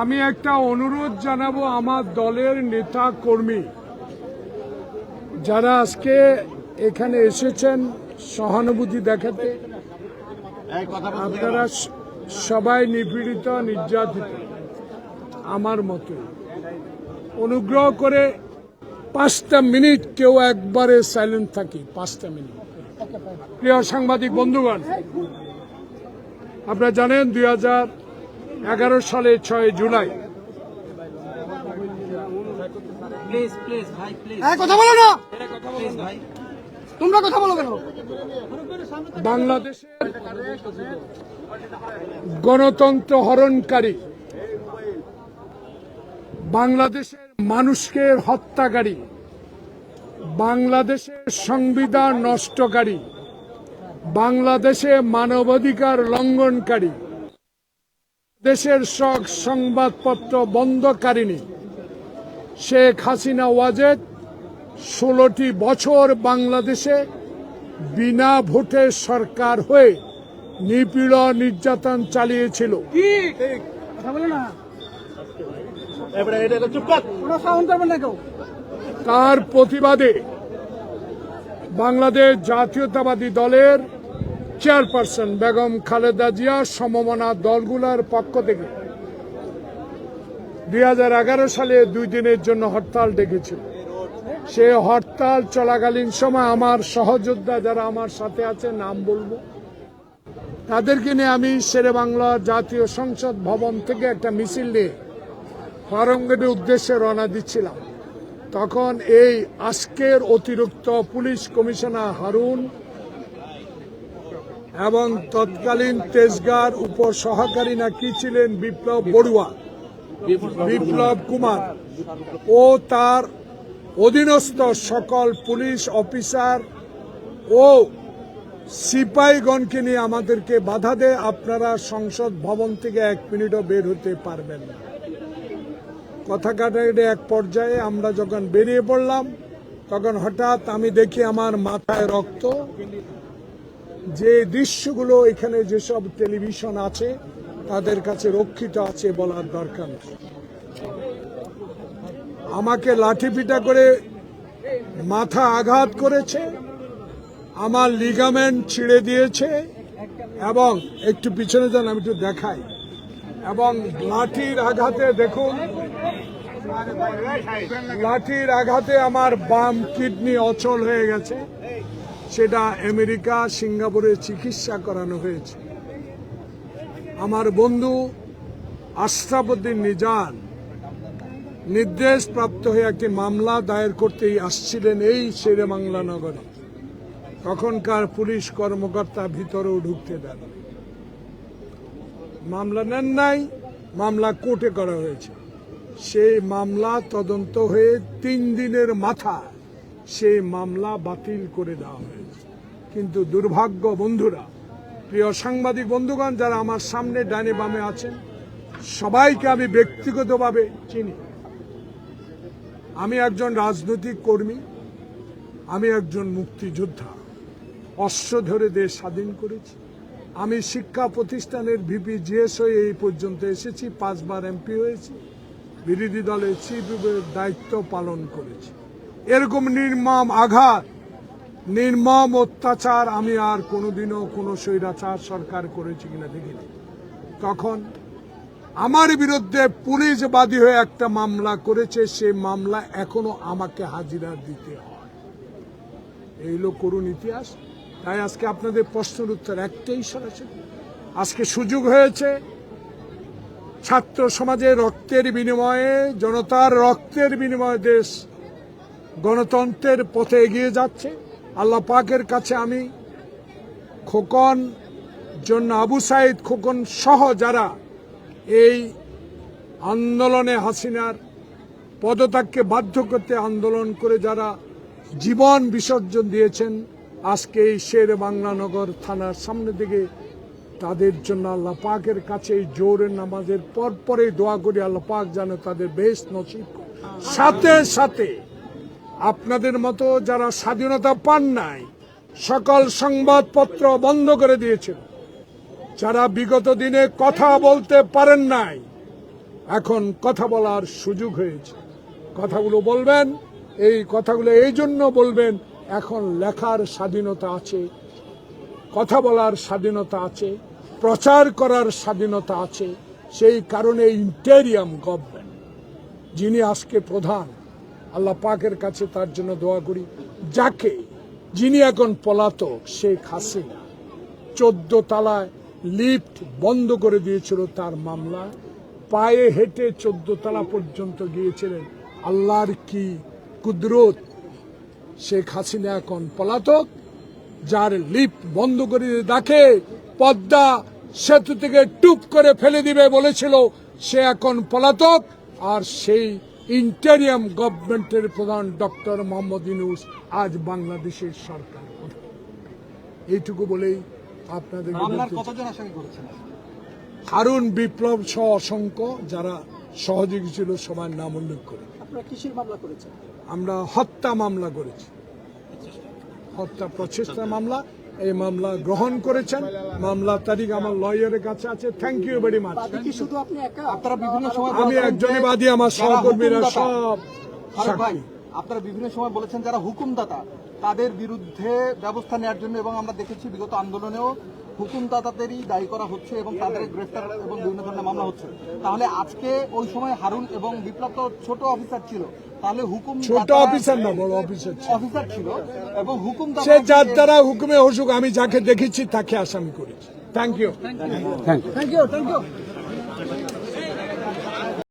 আমি একটা অনুরোধ জানাবো আমার দলের নেতা কর্মী যারা আজকে এখানে এসেছেন সহানুভূতি দেখাতে। আপনারা সবাই নিপীড়িত, নির্যাতিত আমার মতো। অনুগ্রহ করে 5টা মিনিট কেউ একবারে সাইলেন্ট থাকি। 5টা মিনিট। প্রিয় সাংবাদিক বন্ধুগণ, আপনারা জানেন 2011 সালে 6 জুলাই বাংলাদেশের গণতন্ত্র হরণকারী, বাংলাদেশের মানুষকে হত্যাকারী, বাংলাদেশের সংবিধান নষ্টকারী, বাংলাদেশে মানবাধিকার লঙ্ঘনকারী, দেশের সব সংবাদপত্র বন্ধকারিণী শেখ হাসিনা ওয়াজেদ 16টি বছর বাংলাদেশে বিনা ভোটে সরকার হয়ে নিপীড়ন নির্যাতন চালিয়েছিল। তার প্রতিবাদে বাংলাদেশ জাতীয়তাবাদী দলের চেয়ারপারসন বেগম খালেদা জিয়া সমমনা দলগুলোর পক্ষ থেকে 2011 সালে 2 দিনের জন্য হরতাল ডেকেছিল। সে হরতাল চলাকালীন সময় আমার সহযোদ্ধা যারা আমার সাথে আছে, নাম বলবো, তাদেরকে নিয়ে আমি শেরেবাংলা জাতীয় সংসদ ভবন থেকে একটা মিছিল নিয়ে ফার্মগেটের উদ্দেশ্যে রওনা দিচ্ছিলাম। তখন এই আজকের অতিরিক্ত পুলিশ কমিশনার হারুন এবং তৎকালীন তেজগাঁর উপ সহকারী না কি ছিলেন বিপ্লব বড়ুয়া, বিপ্লব কুমার ও তার অধীনস্থ সকল পুলিশ অফিসার ও সিপাহীগণকে নিয়ে আমাদেরকে বাধা দেয়, আপনারা সংসদ ভবন থেকে 1 মিনিটও বের হতে পারবেন না। কথা কাটাকাটি এক পর্যায়ে আমরা যখন বেরিয়ে পড়লাম, তখন হঠাৎ আমি দেখি আমার মাথায় রক্ত। যে দৃশ্যগুলো এখানে যেসব টেলিভিশন আছে তাদের কাছে রক্ষিত আছে বলার দরকার নেই। আমাকে লাঠিপিটা করে মাথা আঘাত করেছে, আমার লিগামেন্ট ছিঁড়ে দিয়েছে এবং একটু পিছনে যান, আমি একটু দেখাই। এবং লাঠির আঘাতে দেখুন, লাঠির আঘাতে আমার বাম কিডনি অচল হয়ে গেছে। সেটা আমেরিকা, সিঙ্গাপুরে চিকিৎসা করানো হয়েছে। আমার বন্ধু আশরাফুদ্দিন নিজান নির্দেশ প্রাপ্ত হয়ে একটি মামলা দায়ের করতেই আসছিলেন এই শেরেবাংলা নগরে। তখনকার পুলিশ কর্মকর্তা ভিতরেও ঢুকতে দেন। মামলা নেন নাই, মামলা কোর্টে করা হয়েছে। সেই মামলা তদন্ত হয়ে 3 দিনের মাথায় সেই মামলা বাতিল করে দেওয়া হয়েছে। কিন্তু দুর্ভাগ্য বন্ধুরা, প্রিয় সাংবাদিক বন্ধুগণ যারা আমার সামনে ডানে বামে আছেন, সবাইকে আমি ব্যক্তিগতভাবে চিনি। আমি একজন রাজনৈতিক কর্মী, আমি একজন মুক্তিযোদ্ধা, অস্ত্র ধরে দেশ স্বাধীন করেছি। আমি শিক্ষা প্রতিষ্ঠানের ভিপি জিএস হয়ে এই পর্যন্ত এসেছি, 5 বার এমপি হয়েছি, বিরোধী দলের চিফ হুইপের দায়িত্ব পালন করেছি। এরকম নির্মম আঘাত, নির্মম অত্যাচার আমি আর কোনোদিনও কোনো স্বৈরাচার সরকার করেছি কিনা দেখিনি। তখন আমার বিরুদ্ধে পুলিশ বাদী হয়ে একটা মামলা করেছে, সেই মামলা এখনো আমাকে হাজিরা দিতে হয়। এই হলো করুণ ইতিহাস। তাই আজকে আপনাদের প্রশ্নের উত্তর একটাই সরাসরি, আজকে সুযোগ হয়েছে ছাত্র সমাজের রক্তের বিনিময়ে, জনতার রক্তের বিনিময়ে দেশ গণতন্ত্রের পথে এগিয়ে যাচ্ছে। আল্লাহ পাকের কাছে আমি খোকন জন্য আবু সাইদ খোকন সহ যারা এই আন্দোলনে হাসিনার পদত্যাগকে বাধ্য করতে আন্দোলন করে যারা জীবন বিসর্জন দিয়েছেন, আজকে এই শেরেবাংলা নগর থানার সামনে থেকে তাদের জন্য আল্লাহ পাকের কাছে এই জোহরের নামাজের পরে দোয়া করি আল্লাহ পাক যেন তাদের বেশ নসিব। সাথে সাথে আপনাদের মতো যারা স্বাধীনতা পান নাই, সকল সংবাদপত্র বন্ধ করে দিয়েছিল, যারা বিগত দিনে কথা বলতে পারেন নাই, এখন কথা বলার সুযোগ হয়েছে। কথাগুলো বলবেন, এই কথাগুলো এই জন্য বলবেন, এখন লেখার স্বাধীনতা আছে, কথা বলার স্বাধীনতা আছে, প্রচার করার স্বাধীনতা আছে। সেই কারণে ইন্টেরিয়াম গভর্নমেন্ট যিনি আজকে প্রধান, আল্লাহ পাকের কাছে তার জন্য দোয়া করি, যিনি এখন পলাতক শেখ হাসিনা 14 তলায় লিফট বন্ধ করে দিয়েছিল তার মামলা, পায়ে হেঁটে 14 তলা পর্যন্ত গিয়েছিলেন। আল্লাহর কি কুদরত, শেখ হাসিনা এখন পলাতক। যার লিফট বন্ধ করে দেখে পদ্মা সেতু থেকে টুপ করে ফেলে দিবে বলেছিল, সে এখন পলাতক। আর সেই ইন্টেরিয়াম গভর্নমেন্টের প্রধান ডক্টর মোহাম্মদ ইউনূস আজ বাংলাদেশের সরকার। এইটুকু বলেই আপনাদেরকে হারুন বিপ্লব সহ অসংখ্য যারা সহযোগী ছিল সবার নাম উল্লেখ করে। আপনারা কিসের মামলা করেছেন? আমরা হত্যা মামলা করেছি, হত্যা প্রচেষ্টা মামলা। এই মামলা গ্রহণ করেছেন, মামলা তারিখ আমার লয়ারের কাছে আছে। Thank you very much. কি শুধু আপনি একা? আপনারা বিভিন্ন সময় আমি একজনই বাদী, আমার সহকর্মীরা সব ভাই, আপনারা বিভিন্ন সময় বলেছেন যারা হুকুমদাতা তাদের বিরুদ্ধে ব্যবস্থা নেওয়ার জন্য, এবং আমরা দেখেছি বিগত আন্দোলনেও হুকুমদাতাদেরই দায়ী করা হচ্ছে এবং তাদের গ্রেফতার এবং বিভিন্ন ধরনের মামলা হচ্ছে। তাহলে আজকে ওই সময় হারুন এবং বিপ্লব তো ছোট অফিসার ছিল, তাহলে হুকুম ছোট অফিসার না, বড় অফিসার ছিল এবং হুকুম সে যার দ্বারা হুকুমে অসুখ, আমি যাকে দেখেছি তাকে আসামি করেছি। Thank you. Thank you.